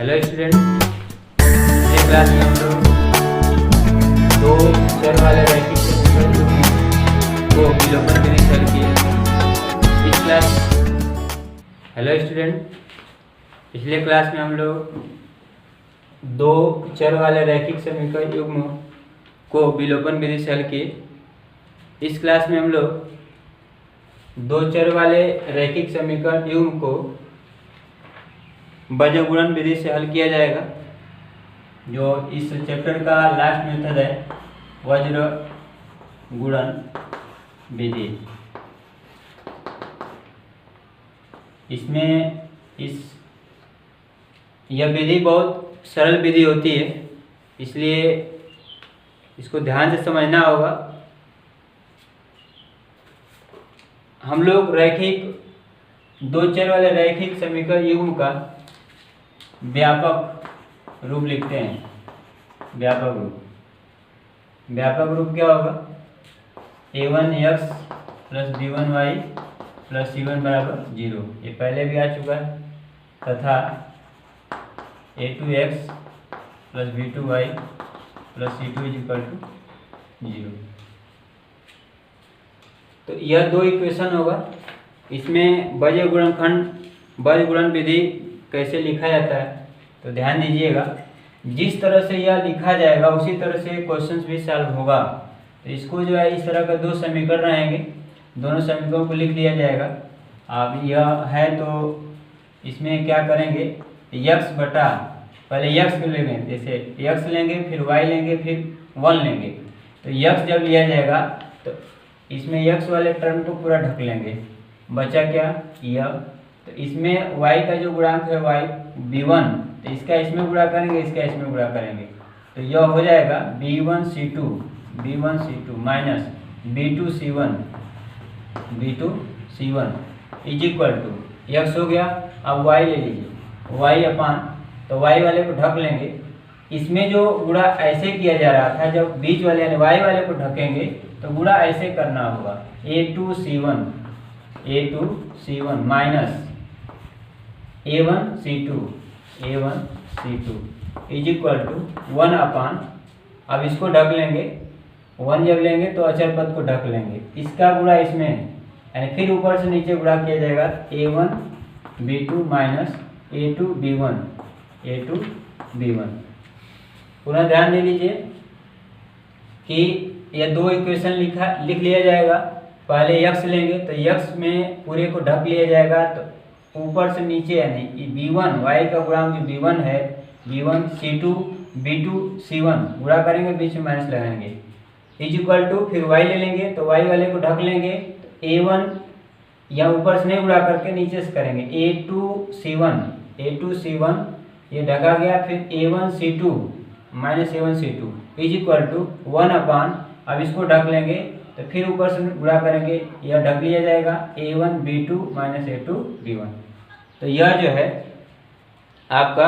Hello student, पिछले class में हम लोग दो चर वाले रैखिक समीकरण को विलोपन विधि से हल किए। हेलो स्टूडेंट, पिछले क्लास में हम लोग दो चर वाले रैखिक समीकरण युग्म को विलोपन विधि से हल किए। इस क्लास में हम लोग दो चर वाले रैखिक समीकरण युग्म को वज्र गुणन विधि से हल किया जाएगा। जो इस चैप्टर का लास्ट मेथड है वज्र गुणन विधि। इसमें यह विधि बहुत सरल विधि होती है, इसलिए इसको ध्यान से समझना होगा। हम लोग रैखिक दो चर वाले रैखिक समीकरण युग्म का व्यापक रूप लिखते हैं। व्यापक रूप क्या होगा? a1x plus b1y plus c1 बराबर 0। ये पहले भी आ चुका है। तथा a2x plus b2y plus c2 equal to 0। तो यह दो इक्वेशन होगा। इसमें वज्र गुणन विधि कैसे लिखा जाता है तो ध्यान दीजिएगा। जिस तरह से यह लिखा जाएगा उसी तरह से क्वेश्चंस भी सॉल्व होगा। तो इसको जो है इस तरह का दो समीकरण रहेंगे, दोनों समीकरणों को लिख लिया जाएगा। अब यह है तो इसमें क्या करेंगे, x बटा पहले x को लेंगे, जैसे x लेंगे फिर y लेंगे फिर 1 लेंगे। तो x जब लिया जाएगा तो इसमें x वाले टर्म को पूरा ढक लेंगे। बचा क्या? यह। तो इसमें y का जो गुणांक है y b1, तो इसका इसमें गुणा करेंगे, इसका इसमें गुणा करेंगे। तो यह हो जाएगा b1 c2 minus b2 c1 is equal to x हो गया। अब y ले लीजिए, y अपान, तो y वाले को ढक लेंगे। इसमें जो गुणा ऐसे किया जा रहा था, जब बीच वाले यानी y वाले को ढकेंगे तो गुणा ऐसे करना होगा a2 c1 minus a1 c2 is equal to 1 upon, अब इसको ढक लेंगे। 1 जब लेंगे तो अचर पद को ढक लेंगे, इसका गुणा इसमें यानी फिर ऊपर से नीचे गुणा किया जाएगा a1 b2 minus a2 b1। पुनः ध्यान दे लीजिए कि यह दो इक्वेशन लिख लिया जाएगा। पहले x लेंगे तो x में पूरे को ढक लिया जाएगा। तो ऊपर से नीचे यानी b1 y का गुणांक जो b1 है, b1 c2 b2 c1 गुणा करेंगे, बीच में माइनस लगाएंगे इज इक्वल टू, फिर y ले लेंगे तो y वाले को ढक लेंगे। तो a1 या ऊपर से नहीं गुणा करके नीचे से करेंगे a2 c1 ये ढका गया। फिर a1 c2 minus a1 c2 is equal to 1 upon, अब इसको ढक लेंगे तो फिर ऊपर से गुणा करेंगे, यह ढक लिया जाएगा a1 b2 minus a2 b1। तो यह जो है आपका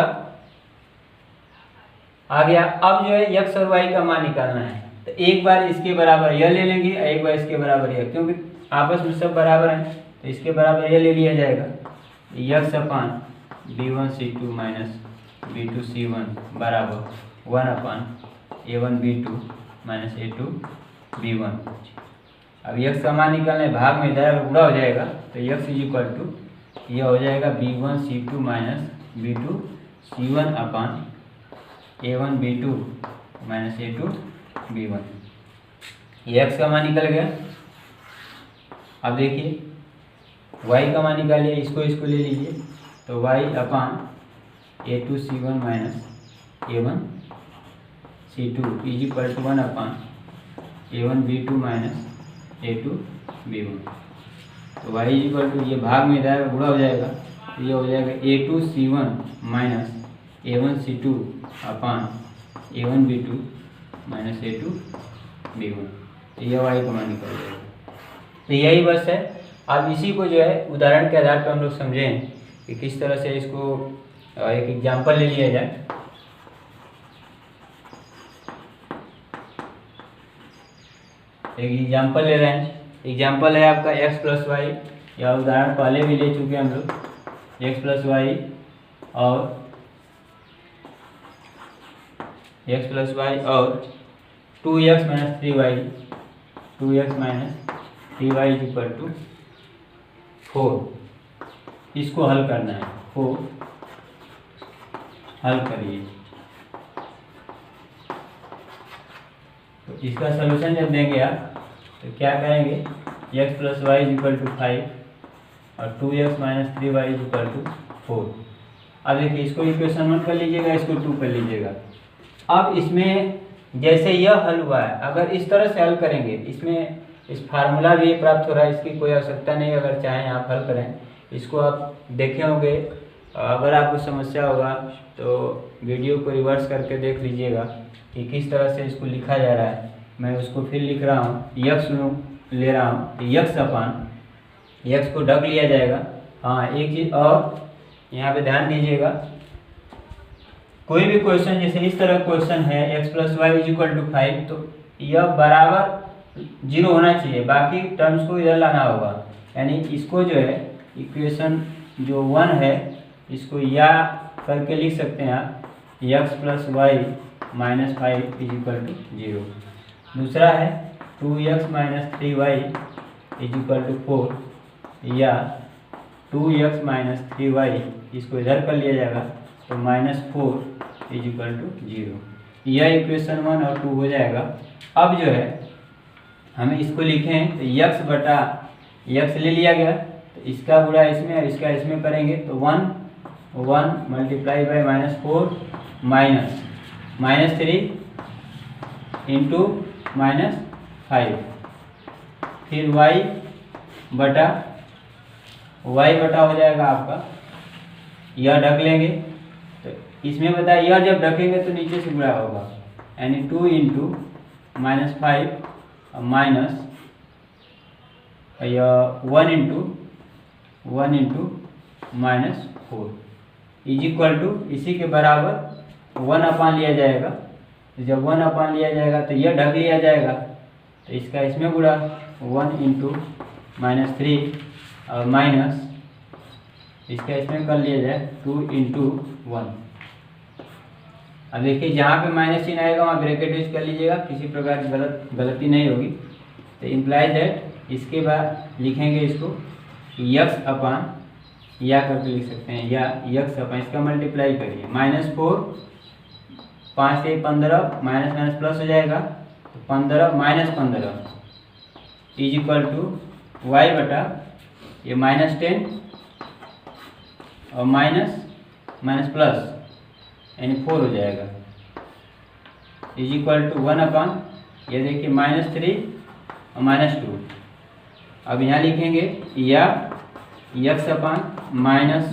आ गया। अब जो है x और y का मान निकालना है। तो एक बार इसके बराबर यह ले लेंगे, एक बार इसके बराबर यह, क्योंकि आपस में सब बराबर हैं तो इसके बराबर यह ले लिया जाएगा। x अपान b1 c2 minus b2 c1 बराबर 1 upon a1 b2 minus a2 b1। अब x का मान निकालना है, भाग में इधर गुणा हो जाएगा तो x इज इक्वल टू यह हो जाएगा b1 c2 minus b2 c1 अपान a1 b2 minus a2 b1। ये x का मान निकल गया। अब देखिए y का मान निकालिए, इसको ले लीजिए तो y upon a2 c1 minus a1 c2 is equal to 1 upon a1 b2 minus a2 b1। तो y इज इक्वल टू ये भाग में इधर गुणा हो जाएगा तो ये हो जाएगा a2 c1 minus a1 c2 अपान a1 b2 minus a2 b1। तो यह y का मान निकल जाएगा। तो यही बस है। अब इसी को जो है उदाहरण के आधार पर हम लोग समझें कि किस तरह से इसको एक एग्जाम्पल ले लिया जाए। एक एग्जाम्पल ले रहे हैं। एग्जाम्पल है आपका x प्लस वाई, या उदाहरण पहले भी ले चुके हैं हम लोग। x प्लस वाई और एक्स प्लस वाई और 2x minus 3y, 2x minus 3y is equal to 4। इसको हल करना है, 4 हल करिए। तो इसका सलूशन जब देंगे आप तो क्या करेंगे, x plus y is equal to 5 और 2x minus 3y is equal to 4। अब देखिए इसको इक्वेशन 1 कर लीजिएगा, इसको 2 कर लीजिएगा। अब इसमें जैसे यह हल हुआ है, अगर इस तरह से हल करेंगे, इसमें इस फार्मूला भी प्राप्त हो रहा है, इसकी कोई आवश्यकता नहीं, अगर चाहें आप हल करें। इसको आप देखे होंगे, अगर आपको समस्या होगा तो वीडियो को रिवर्स करके देख लीजिएगा कि किस तरह से इसको लिखा जा रहा है। मैं उसको फिर लिख रहा हूँ, यक्स ले रहा हूँ, यक्स अपान यक्स को ढक लिया जाएगा। हाँ, एक चीज़ और यहाँ पे ध्यान दीजिएगा, कोई भी क्वेश्चन जैसे इस तरह क्वेश्चन है x plus y is equal to 5, तो यह बराबर 0 होना चाहिए, बाकी टर्म्स को इधर लाना होगा। यानी इसको जो है इक्वेशन जो 1 है इसको या करके लिख सकते हैं आप, x plus y minus 5 is equal to 0। दूसरा है 2x minus 3y is equal to 4, या 2x माइनस 3y इसको इधर कर लिया जाएगा तो माइनस 4 इज इक्वल टू 0। यह इक्वेशन 1 और 2 हो जाएगा। अब जो है हमें इसको लिखें तो x बटा x ले लिया गया, तो इसका गुणा इसमें और इसका इसमें करेंगे तो 1 multiply by minus 4 minus 3 into minus 5, फिर y बटा हो जाएगा आपका, यह ढक लेंगे। तो इसमें बताया यह जब ढकेंगे तो नीचे से गुणा होगा, यानी 2 into minus 5 minus 1 into minus 4 is equal to, इसी के बराबर 1 अपान लिया जाएगा। तो जब 1 अपान लिया जाएगा तो यह ढक लिया जाएगा, तो इसका इसमें गुणा 1 इंटू माइनस 3 और माइनस इसका इसमें कर लिया जाए 2 इंटू 1। अब देखिए जहाँ पे माइनस चिन्ह आएगा वहाँ ब्रैकेट यूज कर लीजिएगा, किसी प्रकार की गलती नहीं होगी। तो इम्प्लाइज दैट इसके बाद लिखेंगे इसको यक्स अपान, या करके लिख सकते हैं, या यक्स अपान इसका मल्टीप्लाई करिए, माइनस 4 5 से 15 माइनस माइनस प्लस हो जाएगा, तो 15 minus 15 is equal to y बटा ये माइनस 10 और माइनस प्लस यानी 4 हो जाएगा, इज इक्वल टू 1 अपान ये देखिए माइनस 3 और माइनस 2। अब यहाँ लिखेंगे या x upon minus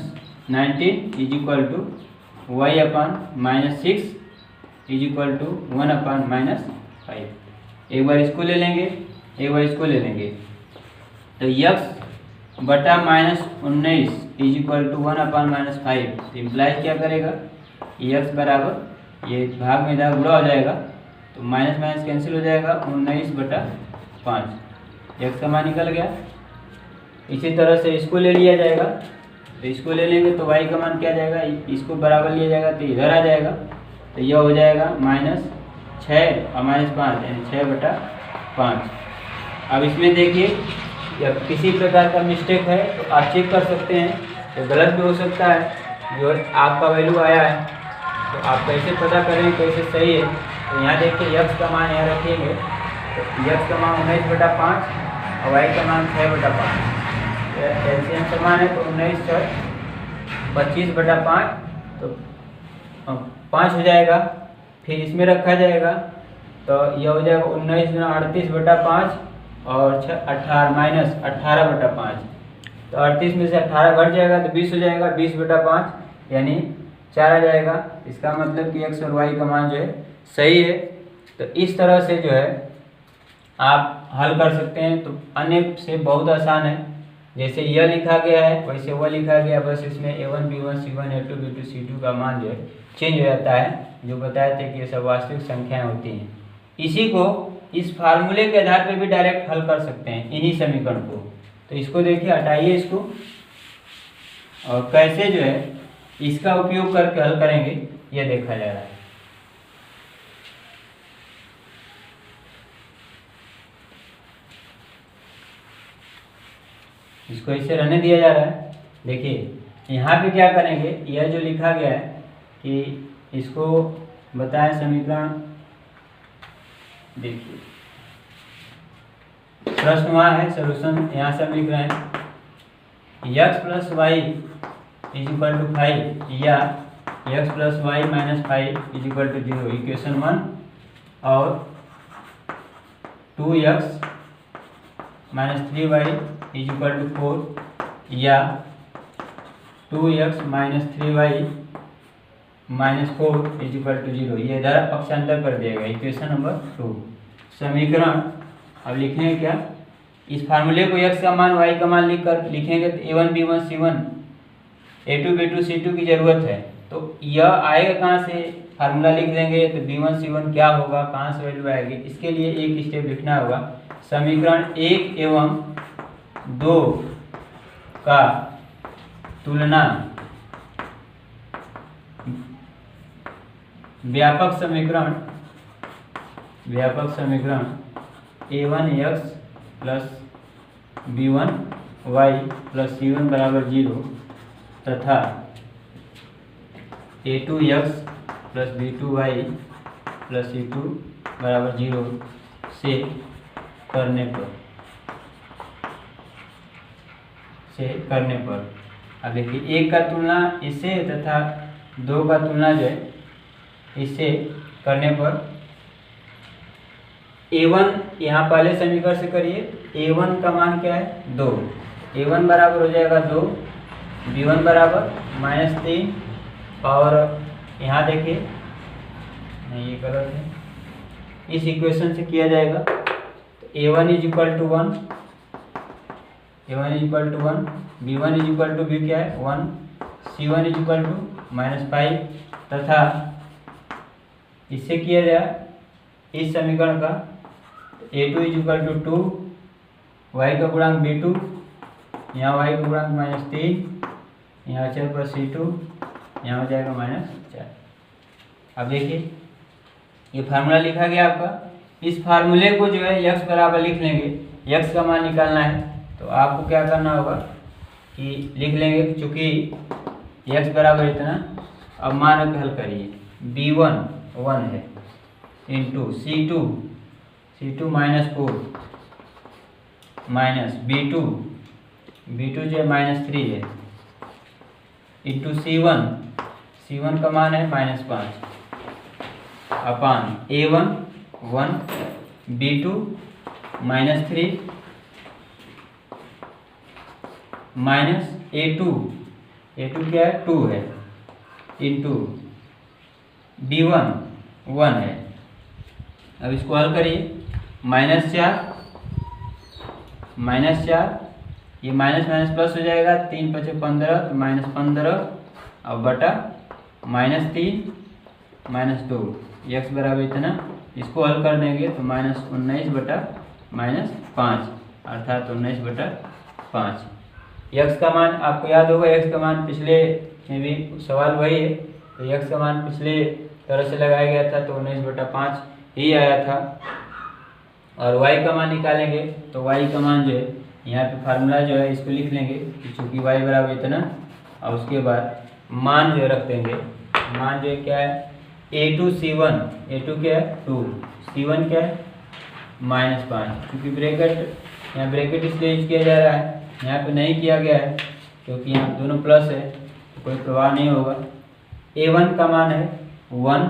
19 is equal to y upon minus 6 is equal to 1 upon minus 5। एक बार इसको ले लेंगे, एक बार इसको ले लेंगे, तो यक्स बटा minus 19 is equal to 1 upon minus 5 implies क्या करेगा, यक्स बराबर ये भाग में इधर गुणा हो जाएगा, तो माइनस माइनस कैंसिल हो जाएगा, 19 बटा 5 यक्स का मान निकल गया। इसी तरह से इसको ले लिया जाएगा, तो इसको ले लेंगे तो वाई का मान क्या जाएगा, इसको बराबर लिया जाएगा तो इधर आ जाएगा, तो यह हो जाएगा माइनस 6 और माइनस 5 यानी 6 बटा 5। अब इसमें देखिए जब किसी प्रकार का मिस्टेक है तो आप चेक कर सकते हैं, तो गलत भी हो सकता है, जो आपका वैल्यू आया है तो आप कैसे पता करें कैसे सही है। तो यहाँ देखिए यक्स का मान यहाँ रखेंगे, तो यक्स का मान 19 बटा 5 और वाई का मान 6 बटा 5, एलसीएम समान है तो 19 6 25 बटा 5 तो 5 हो जाएगा। फिर इसमें रखा जाएगा तो यह हो जाएगा 19 38 बटा 5 और 18 माइनस 18 बटा 5, तो 38 में से 18 घट जाएगा तो 20 हो जाएगा, 20 बटा 5 यानी 4 आ जाएगा। इसका मतलब कि एक्स और वाई का मान जो है सही है। तो इस तरह से जो है आप हल कर सकते हैं। तो अन्य से बहुत आसान है, जैसे यह लिखा गया है वैसे वह लिखा गया, बस इसमें a1 b1 c1 a2 b2 c2 का मान जो है चेंज हो जाता है, जो बताया था कि ये सब वास्तविक संख्याएं होती हैं। इसी को इस फार्मूले के आधार पर भी डायरेक्ट हल कर सकते हैं इन्हीं समीकरण को। तो इसको देखिए, हटाइए इसको, और कैसे जो है इसका उपयोग करके हल करेंगे यह देखा जा रहा है। इसको ऐसे रहने दिया जा रहा है। देखिए यहाँ पे क्या करेंगे, यह जो लिखा गया है कि इसको बताएं समीकरण। देखिए प्रश्न वहाँ है, सॉल्यूशन यहाँ से हम लिख रहे हैं। x plus y is equal to 5 या x plus y minus 5 is equal to 0, equation 1। और 2x minus 3y is equal to 4 या 2x minus 3y minus 4 is equal to 0। ये इधर पक्षांतर कर दिया गया, इक्वेशन नंबर 2। समीकरण अब लिखेंगे क्या, इस फार्मूले को x का मान y का मान लिखकर लिखेंगे तो a1 b1 c1 a2 b2 c2 की जरूरत है। तो यह आएगा कहाँ से, फार्मूला लिख देंगे तो b1 c1 क्या होगा, कहाँ से वैल्यू आएगी। इसके लिए एक स्टेप लिखना होगा, समीकरण 1 एवं 2 का तुलना व्यापक समीकरण a1x plus b1y plus c1 बराबर 0 तथा a2x plus b2y plus c2 बराबर 0 से करने पर अब देखिए 1 का तुलना इससे तथा 2 का तुलना जो है इससे करने पर a1 यहाँ पहले समीकरण से करिए, a1 का मान क्या है 2, a1 बराबर हो जाएगा 2, b1 बराबर -3 और यहाँ देखिए नहीं ये गलत है, इस इक्वेशन से किया जाएगा तो a1 is equal to 1, a1 is equal to 1, b1 is equal to b क्या है 1, c1 इज इक्वल टू -5 तथा इससे किया जाए इस समीकरण का a2 is equal to 2, y का गुणांक b2, यहाँ y का गुणांक -3, यहाँ अचर पर c2, यहाँ हो जाएगा -4। अब देखिए ये फार्मूला लिखा गया आपका, इस फार्मूले को जो है x बराबर लिख लेंगे, x का मान निकालना है तो आपको क्या करना होगा कि लिख लेंगे, चूँकि x बराबर इतना, अब मान हल करिए b1 1 है इंटू c2 -4 माइनस b2 जो है -3 है इंटू c1 का मान है -5 अपान a1 1 b2 -3 माइनस a2 क्या है 2 है इंटू b1 1 है। अब इसको हल करिए, -4 ये माइनस माइनस प्लस हो जाएगा, 3 × 5 = 15 तो -15 अब बटा -3 -2 x बराबर इतना, इसको हल कर देंगे तो -19/-5 अर्थात 19/5। x का मान आपको याद होगा, x का मान पिछले में भी सवाल वही है, तो x का मान पिछले तरह से लगाया गया था तो 19/5 ही आया था। और y का मान निकालेंगे तो y का मान जो है यहाँ पे फार्मूला जो है इसको लिख लेंगे कि चूँकि y बराबर इतना, और उसके बाद मान जो रख देंगे, मान जो है क्या है a2 c1, a2 क्या है 2, c1 क्या है -5, क्योंकि ब्रैकेट यहाँ ब्रैकेट इसलिए यूज किया जा रहा है, यहाँ पे नहीं किया गया है क्योंकि यहाँ दोनों प्लस है तो कोई प्रभाव नहीं होगा। a1 का मान है 1,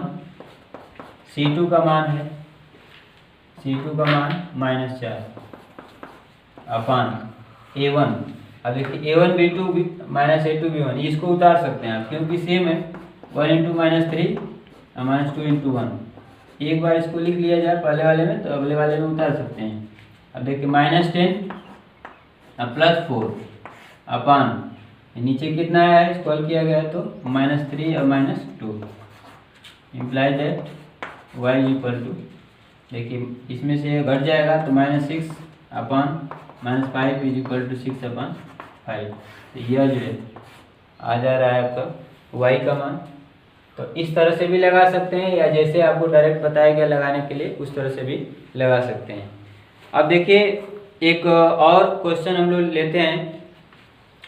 c2 का मान है -4 अपान a1। अब देखिए a1 b2 -a2 b1 इसको उतार सकते हैं आप क्योंकि सेम है, 1 × -3 और -2 × 1। एक बार इसको लिख लिया जाए पहले वाले में तो अगले वाले में उतार सकते हैं। अब देखिए -10 और +4 अपान नीचे कितना है, इसको हल किया गया है तो -3 और -2 इम्प्लाइज है y = देखिए इसमें से घट जाएगा तो -6 अपान -5 = 6/5। तो यह जो है आ जा रहा है आपका y का मान। तो इस तरह से भी लगा सकते हैं या जैसे आपको डायरेक्ट बताया गया लगाने के लिए उस तरह से भी लगा सकते हैं। अब देखिए एक और क्वेश्चन हम लोग लेते हैं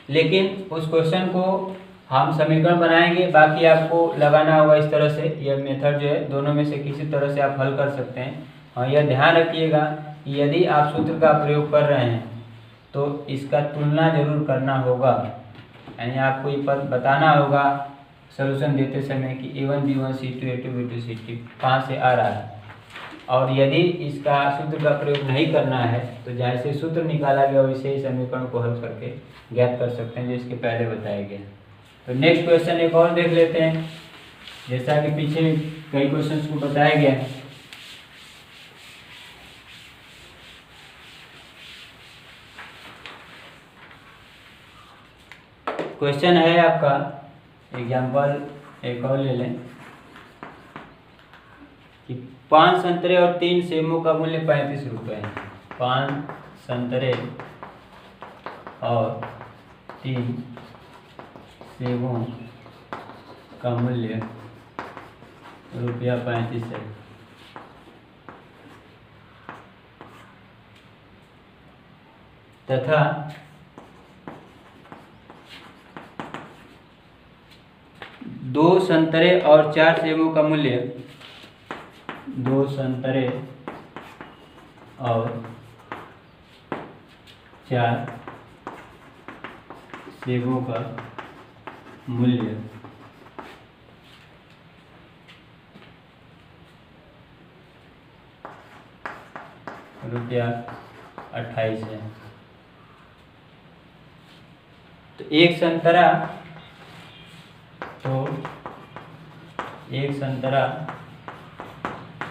लेकिन उस क्वेश्चन को हम समीकरण बनाएंगे, बाकी आपको लगाना होगा इस तरह से। यह मेथड जो है दोनों में से किसी तरह से आप हल कर सकते हैं। और यह ध्यान रखिएगा कि यदि आप सूत्र का प्रयोग कर रहे हैं तो इसका तुलना जरूर करना होगा, यानी आपको ये बताना होगा सॉल्यूशन देते समय कि A1 B1 C2 A2 B2 C3 कहाँ से आ रहा है। और यदि इसका सूत्र का प्रयोग नहीं करना है तो जैसे सूत्र निकाला गया वैसे ही समीकरण को हल करके ज्ञात कर सकते हैं, जो इसके पहले बताया गया। तो नेक्स्ट क्वेश्चन एक और देख लेते हैं। जैसा कि पीछे कई क्वेश्चंस को बताया गया है। क्वेश्चन है आपका, एग्जाम्पल एक और ले लें कि 5 संतरे और 3 सेबों का मूल्य 35 रुपये है। 5 संतरे और 3 सेबों का मूल्य ₹35 है। तथा 2 संतरे और 4 सेबों का मूल्य 2 संतरे और 4 सेबों का मूल्य ₹28 है। तो एक संतरा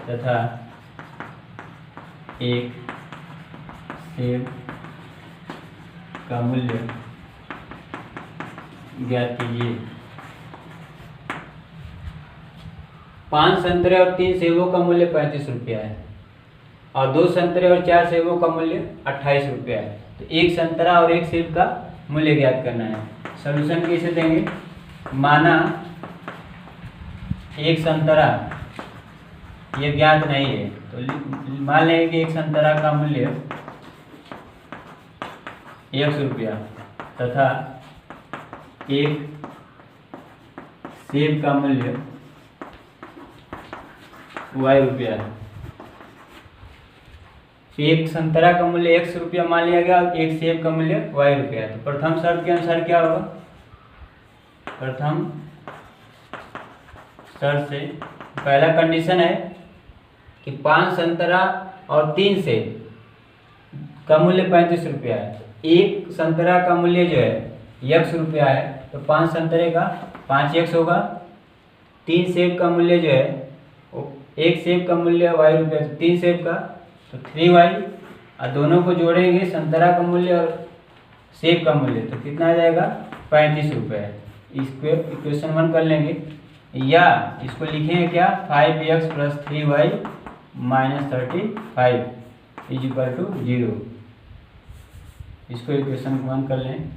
तथा एक सेब का मूल्य ज्ञात कीजिए। 5 संतरे और 3 सेबों का मूल्य 35 रुपया है और 2 संतरे और 4 सेबों का मूल्य 28 रुपया है। तो एक संतरा और एक सेब का मूल्य ज्ञात करना है। सॉल्यूशन कैसे देंगे? माना एक संतरा ये ज्ञात नहीं है, तो मान लेंगे कि एक संतरा का मूल्य 100 रुपया तथा एक सेब का मूल्य Y रुपया है। एक संतरा का मूल्य 100 रुपया मान लिया गया और एक सेब का मूल्य Y रुपया है। तो प्रथम शर्त के अनुसार क्या होगा? प्रथम शर्त से पहला कंडीशन है कि 5 संतरा और 3 सेब का मूल्य 35 रुपया है। एक संतरा का मूल्य जो है 100 रुपया है, तो 5 संतरे का 5x होगा। 3 सेब का मूल्य जो है एक सेब का मूल्य Y रुपया, तो 3 सेब का तो 3Y, और दोनों को जोड़ेंगे संतरा का मूल्य और सेब का मूल्य, तो कितना आ जाएगा? 35 रुपये। इसको इक्वेशन 1 कर लेंगे, या इसको लिखेंगे क्या? 5x + 3y - 35 = 0। इसको इक्वेशन 1 कर लें।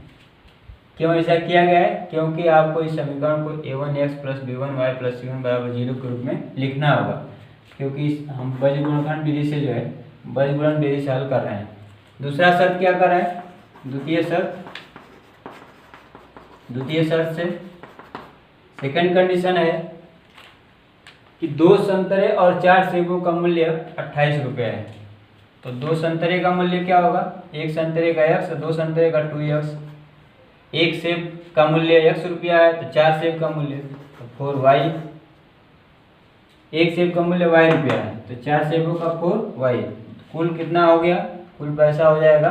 क्यों ऐसा किया गया है? क्योंकि आपको इस समीकरण को a1x + b1y + c1 = 0 के रूप में लिखना होगा, क्योंकि हम बीजगुणनखंड विधि से जो है बीजगुणन विधि से हल कर रहे हैं। दूसरा शर्त क्या कर रहे हैं? द्वितीय शर्त से सेकंड कंडीशन है कि 2 संतरे और 4 सेबों का मूल्य 28 रुपये है। तो 2 संतरे का मूल्य क्या होगा? एक संतरे का x और 2 संतरे का 2x। एक सेब का मूल्य 100 रुपया है, तो 4 सेब का मूल्य तो 4y। एक सेब का मूल्य y रुपया है, तो 4 सेबों का 4y। कुल कितना हो गया? कुल पैसा हो जाएगा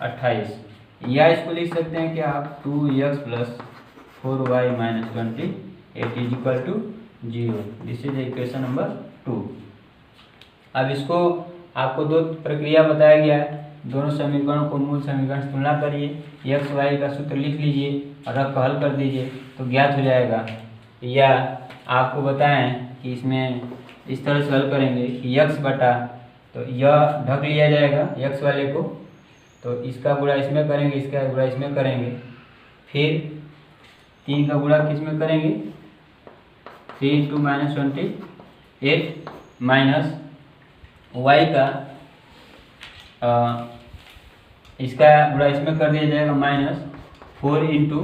28। या इसको लिख सकते हैं कि आप 2x + 4y - 28 = 0। This is equation number 2। अब इसको आपको 2 प्रक्रिया बताया गया है। दोनों समीकरणों को मूल समीकरण से तुलना करिए, x y का सूत्र लिख लीजिए और रख हल कर दीजिए तो ज्ञात हो जाएगा। या आपको बताएं कि इसमें इस तरह से हल करेंगे कि x बटा, तो यह ढक लिया जाएगा x वाले को, तो इसका गुणा इसमें करेंगे, इसका गुणा इसमें करेंगे, फिर 3 का गुणा किस में करेंगे? 3 × 28 माइनस y का इसका गुणा इसमें कर दिया जाएगा माइनस 4 इंटू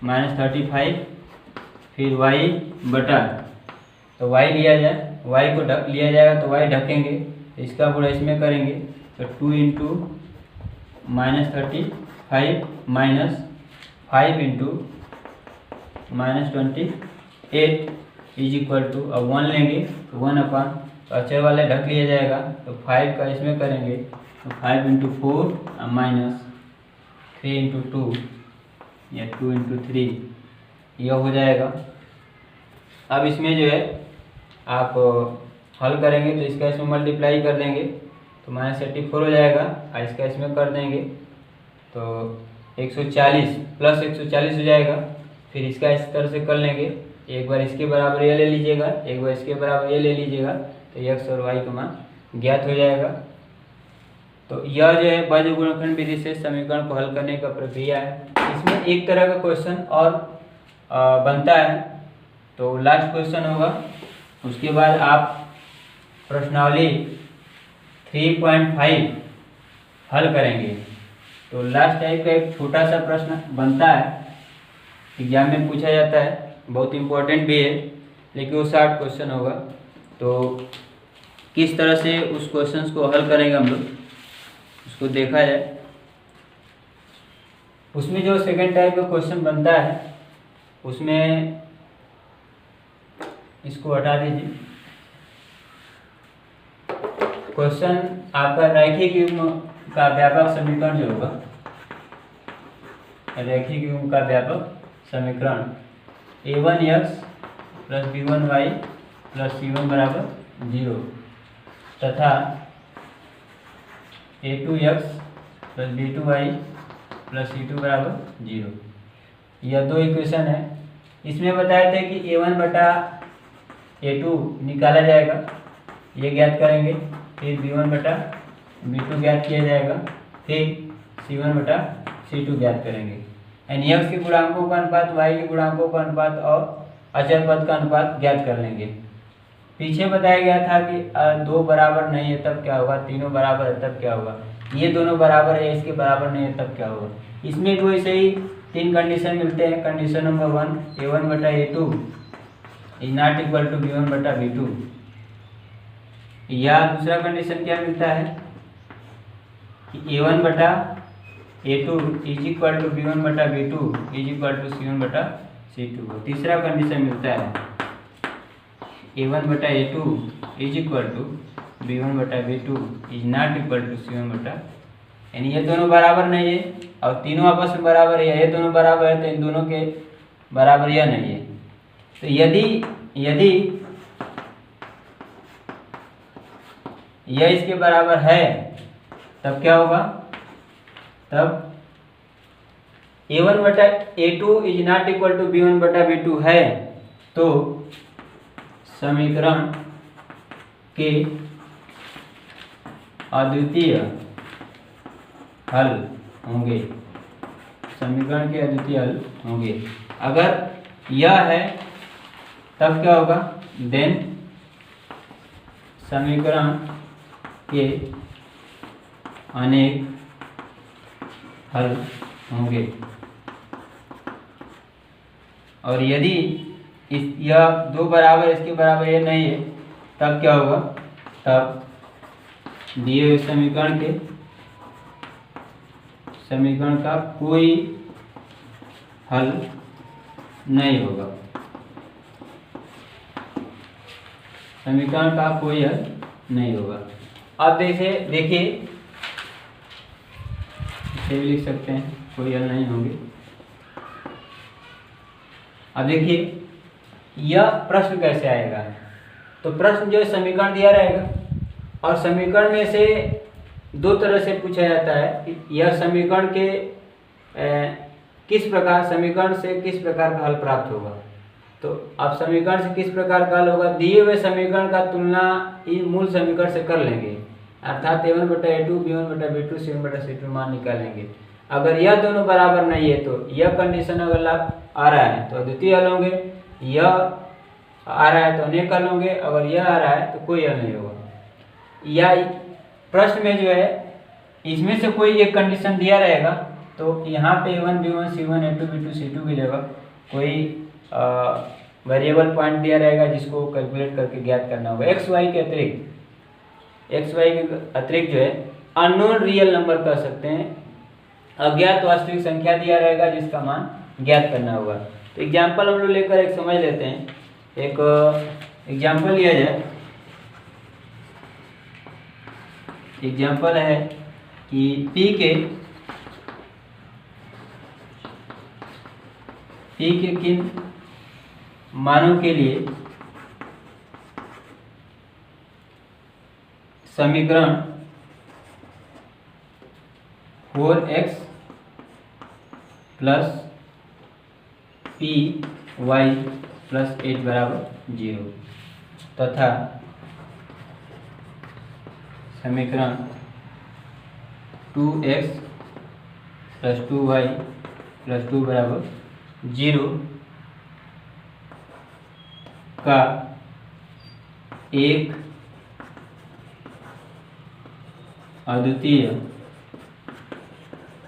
-35, फिर y बटा, तो y लिया जाए, y को ढक लिया जाएगा तो y ढकेंगे, इसका गुणा इसमें करेंगे तो 2 into -35 minus 5 into -28 is equal to, अब 1 लेंगे तो 1 अपान, तो अचर वाले ढक लिया जाएगा तो 5 का इसमें करेंगे तो 5 इंटू 4 माइनस 3 इंटू 2 या 2 इंटू 3, यह हो जाएगा। अब इसमें जो है आप हल करेंगे तो इसका इसमें मल्टीप्लाई कर देंगे तो -84 हो जाएगा, और इसका इसमें कर देंगे तो 140 प्लस 140 हो जाएगा। फिर इसका इस तरह से कर लेंगे, एक बार इसके बराबर ये ले लीजिएगा, एक बार इसके बराबर ये ले लीजिएगा, तो x और y का मान ज्ञात हो जाएगा। तो यह जो है बाह्य गुणनखंड विधि से समीकरण को हल करने का प्रक्रिया है। इसमें एक तरह का क्वेश्चन और बनता है, तो लास्ट क्वेश्चन होगा, उसके बाद आप प्रश्नावली 3.5 हल करेंगे। तो लास्ट टाइप का एक छोटा सा प्रश्न बनता है, एग्जाम में पूछा जाता है, बहुत इम्पोर्टेंट भी है, लेकिन वो 60 क्वेश्चन होगा। तो किस तरह से उस क्वेश्चंस को हल करेंगे हम लोग, उसको देखा जाए। उसमें जो सेकंड टाइप का क्वेश्चन बनता है, उसमें इसको हटा दीजिए। क्वेश्चन आपका रैखिक युग्म का व्यापक समीकरण जो होगा, रैखिक युग्म का व्यापक समीकरण a1x plus b1y plus c1 बराबर 0 तथा a2x plus b2y plus c2 बराबर 0, यह दो इक्वेशन है। इसमें बताए थे कि a1 बटा a2 निकाला जाएगा, ये ज्ञात करेंगे, फिर b1 बटा b2 ज्ञात किया जाएगा, फिर c1 बटा c2 ज्ञात करेंगे। यानी x के गुणांकों का अनुपात, y के गुणांकों का अनुपात और अचर पद का अनुपात ज्ञात कर लेंगे। पीछे बताया गया था कि दो बराबर नहीं है तब क्या होगा, तीनों बराबर है तब क्या होगा, ये दोनों बराबर है इसके बराबर नहीं है तब क्या होगा। इसमें भी वैसे ही 3 कंडीशन मिलते हैं। कंडीशन नंबर 1, a1 बटा a2 is not equal to b1 बटा b2, या दूसरा कंडीशन क्या मिलता है कि a1 बटा a2 is equal to b1 बटा b2 is equal to c1 बटा c2। तीसरा कंडीशन मिलता है a1 बटा a2 is equal to b1 बटा b2 is not equal to c1 बटा, यानी ये दोनों बराबर नहीं है और तीनों आपस में बराबर है, ये दोनों बराबर है तो इन दोनों के बराबर यह नहीं है। तो यदि यह इसके बराबर है तब क्या होगा, तब a1 बटा a2 is not equal to b1 बटा b2 है, तो समीकरण के अद्वितीय हल होंगे, समीकरण के अद्वितीय हल होंगे। अगर यह है तब क्या होगा, देन समीकरण के अनेक हल होंगे। और यदि यह दो बराबर इसके बराबर ये नहीं है तब क्या होगा, तब दिए हुए समीकरण का कोई हल नहीं होगा, समीकरण का कोई हल नहीं होगा। अब देखिए इसे भी लिख सकते हैं, कोई हल नहीं होंगे। अब देखिए यह प्रश्न कैसे आएगा, तो प्रश्न जो समीकरण दिया रहेगा और समीकरण में से दो तरह से पूछा जाता है कि यह समीकरण के समीकरण से किस प्रकार का हल प्राप्त होगा। तो अब समीकरण से किस प्रकार का हल होगा, दिए हुए समीकरण का तुलना मूल समीकरण से कर लेंगे, अर्थात a1 बटा a2 b1 बटा b2 c1 बटा c2 मान निकालेंगे। अगर यह दोनों बराबर नहीं है तो यह कंडीशन अगर आ रहा है तो अद्वितीय हल होंगे, यह आ रहा है तो अनेक हल होंगे, अगर यह आ रहा है तो कोई हल नहीं होगा। या प्रश्न में जो है इसमें से कोई एक कंडीशन दिया रहेगा तो यहाँ पे A1 B1 C1 A2 B2 C2 की जगह कोई वेरिएबल पॉइंट दिया रहेगा जिसको कैलकुलेट करके ज्ञात करना होगा। एक्स वाई के अतिरिक्त जो है अननोन रियल नंबर कह सकते हैं, अज्ञात वास्तविक संख्या दिया रहेगा जिसका मान ज्ञात करना होगा। तो एग्जाम्पल हम लोग लेकर एक समझ लेते हैं। एक एग्जाम्पल लिया जाए। एग्जाम्पल है कि P के किन मानों के लिए समीकरण 4x plus P Y plus 8 बराबर 0 तथा समीकरण 2x प्लस 2y प्लस 2 बराबर 0 का एक अद्वितीय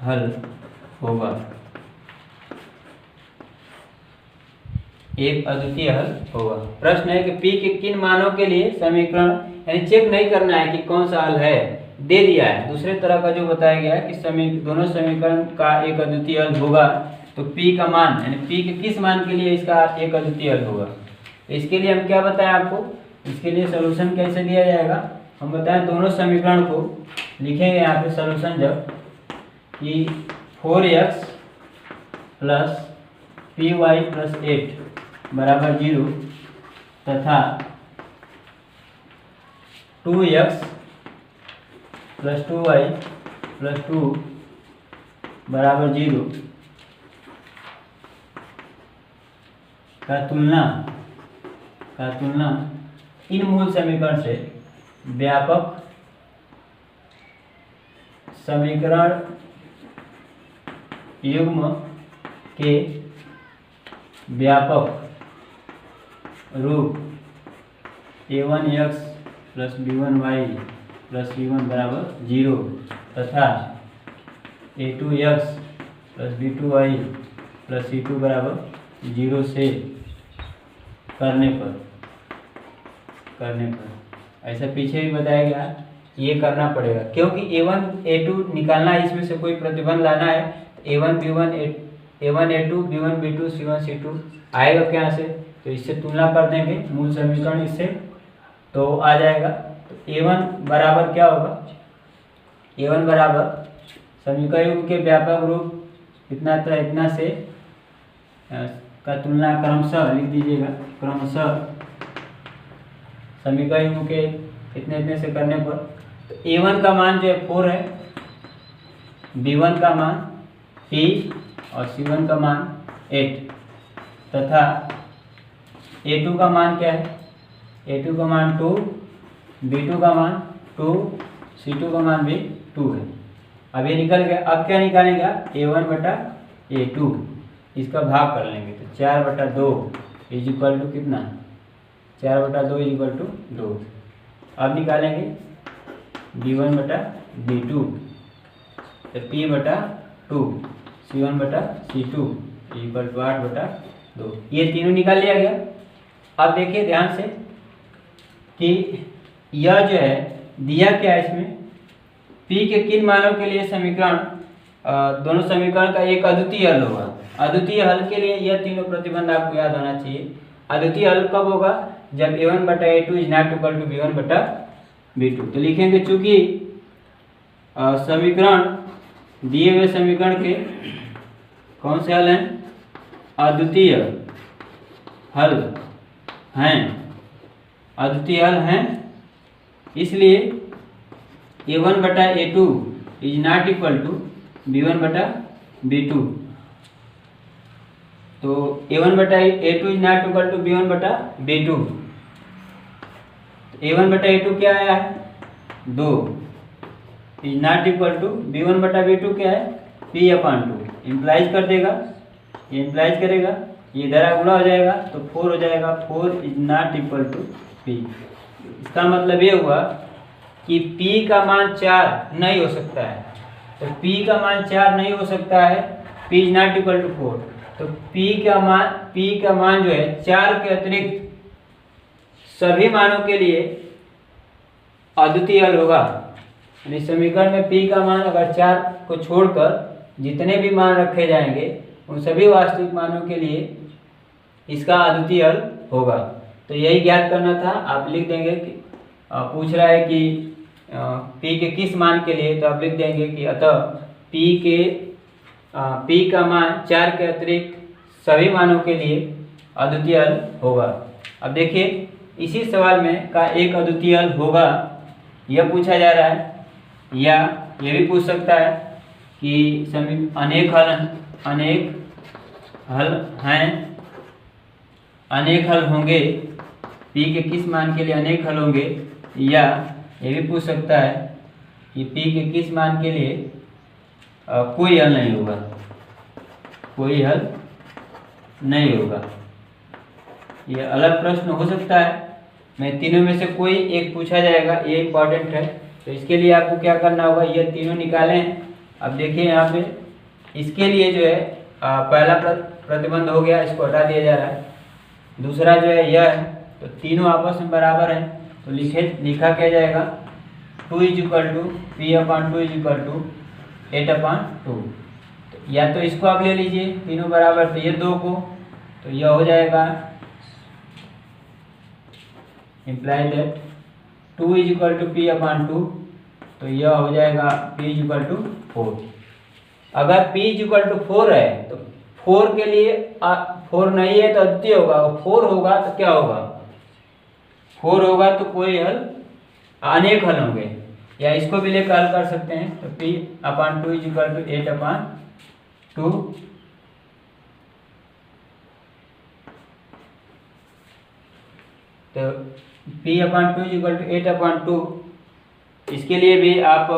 हल होगा। एक अद्वितीय हल होगा। प्रश्न है कि P के किन मानों के लिए समीकरण, यानी चेक नहीं करना है कि कौन सा हल है, दे दिया है। दूसरे तरह का जो बताया गया है कि दोनों समीकरण का एक अद्वितीय हल होगा, तो P का मान यानी P के किस मान के लिए इसका एक अद्वितीय हल होगा। इसके लिए हम क्या बताएं आपको, इसके लिए सॉल्यूशन कैसे दिया जाएगा। हम बताएं दोनों समीकरण को लिखेंगे यहाँ पे सॉल्यूशन जब कि 4x plus P Y plus 8 बराबर 0 तथा 2x प्लस 2y प्लस 2 बराबर 0 का तुलना इन मूल समीकरण से व्यापक समीकरण युग्म के व्यापक रूप a1x plus b1y plus c1 बराबर 0 तथा a2x plus b2y plus c2 बराबर 0 से करने पर ऐसा पीछे भी बताया गया, ये करना पड़ेगा क्योंकि a1 a2 निकालना है, इसमें से कोई प्रतिबंध लाना है। a1 b1 a1 a2 b1 b2 c1 c2 आएगा क्या से, तो इससे तुलना कर देंगे मूल समीकरण इससे, तो आ जाएगा। तो a1 बराबर क्या होगा, a1 बराबर समीकरण के व्यापक रूप इतना था इतना से का तुलना क्रमशः लिख दीजिएगा, क्रमशः समीकरण के इतने से करने पर तो a1 का मान जो है 4 है, b1 का मान p और c1 का मान 8 तथा a2 का मान क्या है, a2 का मान 2, b2 का मान 2, c2 का मान भी 2 है। अब ये निकल गया। अब क्या निकालेंगे आप, a1 बटा a2 इसका भाग कर लेंगे तो 4 बटा 2 इज इक्वल टू कितना, 4 बटा 2 इज इक्वल टू 2। अब निकालेंगे b1 बटा b2 तो p बटा 2 c1 बटा c2 इक्वल टू 8 बटा 2। ये तीनों निकाल लिया गया। अब देखिए ध्यान से कि यह जो है दिया क्या है, इसमें p के किन मानों के लिए समीकरण दोनों समीकरण का एक अद्वितीय हल होगा। अद्वितीय हल के लिए यह तीनों प्रतिबंध आपको याद होना चाहिए। अद्वितीय हल कब होगा, जब a1 बटा a2 is not equal to b1 बटा b2। तो लिखेंगे चूंकि समीकरण दिए हुए समीकरण के कौन से हल हैं, अद्वितीय हल हैं, अद्वितीय हल हैं, इसलिए a1 बटा a2 is not equal to b1 बटा b2। तो a1 बटा a2 is not equal to b1 बटा b2। a1 बटा a2 क्या आया है, 2 is not equal to b1 बटा b2 क्या है, p अपॉन 2 इम्प्लाइज कर देगा, ये इम्प्लाइज करेगा, ये इधर गुणा हो जाएगा तो 4 हो जाएगा, 4 is not equal to p। इसका मतलब ये हुआ कि p का मान 4 नहीं हो सकता है, तो p का मान 4 नहीं हो सकता है, p is not equal to 4। तो p का मान जो है 4 के अतिरिक्त सभी मानों के लिए अद्वितीय हल होगा। यानी समीकरण में p का मान अगर 4 को छोड़कर जितने भी मान रखे जाएंगे उन सभी वास्तविक मानों के लिए इसका अद्वितीय हल होगा। तो यही ज्ञात करना था। आप लिख देंगे कि पूछ रहा है कि p के किस मान के लिए, तो आप लिख देंगे कि अतः p का मान 4 के अतिरिक्त सभी मानों के लिए अद्वितीय हल होगा। अब देखिए इसी सवाल में का एक अद्वितीय हल होगा यह पूछा जा रहा है, या यह भी पूछ सकता है कि अनेक हल होंगे, p के किस मान के लिए अनेक हल होंगे, या यह भी पूछ सकता है कि p के किस मान के लिए कोई हल नहीं होगा, कोई हल नहीं होगा। यह अलग प्रश्न हो सकता है। मैं तीनों में से कोई एक पूछा जाएगा, ये इम्पोर्टेंट है। तो इसके लिए आपको क्या करना होगा, ये तीनों निकाले हैं। अब देखिए यहाँ पे इसके लिए जो है पहला प्रतिबंध हो गया, इसको हटा दिया जा रहा है। दूसरा जो है यह है, तो तीनों आपस में बराबर हैं, तो लिखा क्या जाएगा 2 = p/2 = 8/2। या तो इसको आप ले लीजिए तीनों बराबर, तो ये 2 को, तो यह हो जाएगा इम्प्लाई दैट 2 = p/2, तो यह हो जाएगा p = 4। अगर p = 4 है तो 4 के लिए 4 नहीं है तो अद्वितीय होगा, 4 होगा तो क्या होगा, 4 होगा तो कोई हल अनेक हल होंगे, या इसको भी लेकर हल कर सकते हैं। तो p/2 = 8/2, तो p/2 = 8/2। इसके लिए भी आप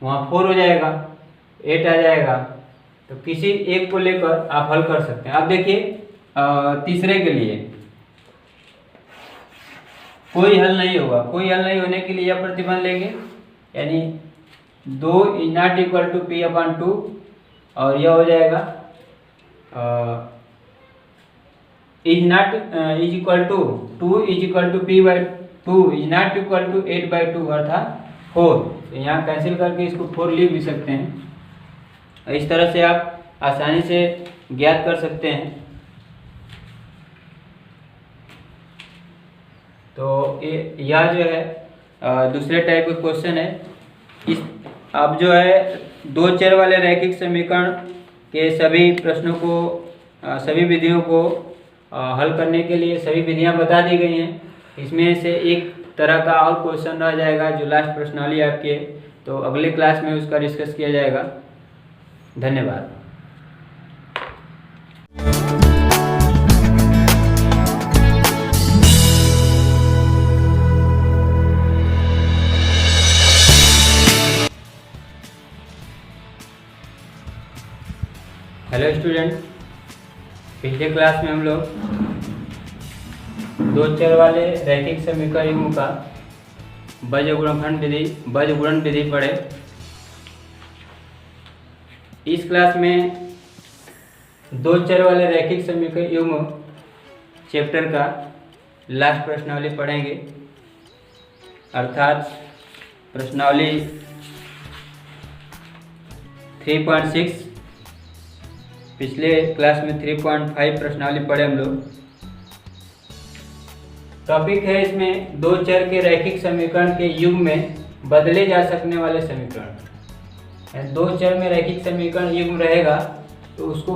वहाँ 4 हो जाएगा, 8 आ जाएगा, तो किसी एक को लेकर आप हल कर सकते हैं। अब देखिए तीसरे के लिए कोई हल नहीं होगा, कोई हल नहीं होने के लिए यह प्रतिबंध लेंगे, यानी 2 = p/2, और यह हो जाएगा is not equal to 2 = p/2 is not equal to 8/2 अर्थात 4। तो यहाँ कैंसिल करके इसको 4 लिख भी सकते हैं। इस तरह से आप आसानी से ज्ञात कर सकते हैं। तो यह जो है दूसरे टाइप का क्वेश्चन है। इस अब जो है 2 चर वाले रैखिक समीकरण के सभी प्रश्नों को, सभी विधियों को हल करने के लिए सभी विधियां बता दी गई हैं। इसमें से एक तरह का और क्वेश्चन रह जाएगा जो लास्ट प्रश्नावली आपके, तो अगले क्लास में उसका डिस्कस किया जाएगा। धन्यवाद। हेलो स्टूडेंट, पिछले क्लास में हम लोग 2 चर वाले रैखिक समीकरण युग्म का बीजगुणन विधि पढ़े। इस क्लास में 2 चर वाले रैखिक समीकरण युग्म चैप्टर का लास्ट प्रश्नावली पढ़ेंगे, अर्थात प्रश्नावली 3.6। पिछले क्लास में 3.5 प्रश्नावली पढ़े हम लोग। टॉपिक है इसमें 2 चर के रैखिक समीकरण के युग्म में बदले जा सकने वाले समीकरण। 2 चर में रैखिक समीकरण युग्म रहेगा तो उसको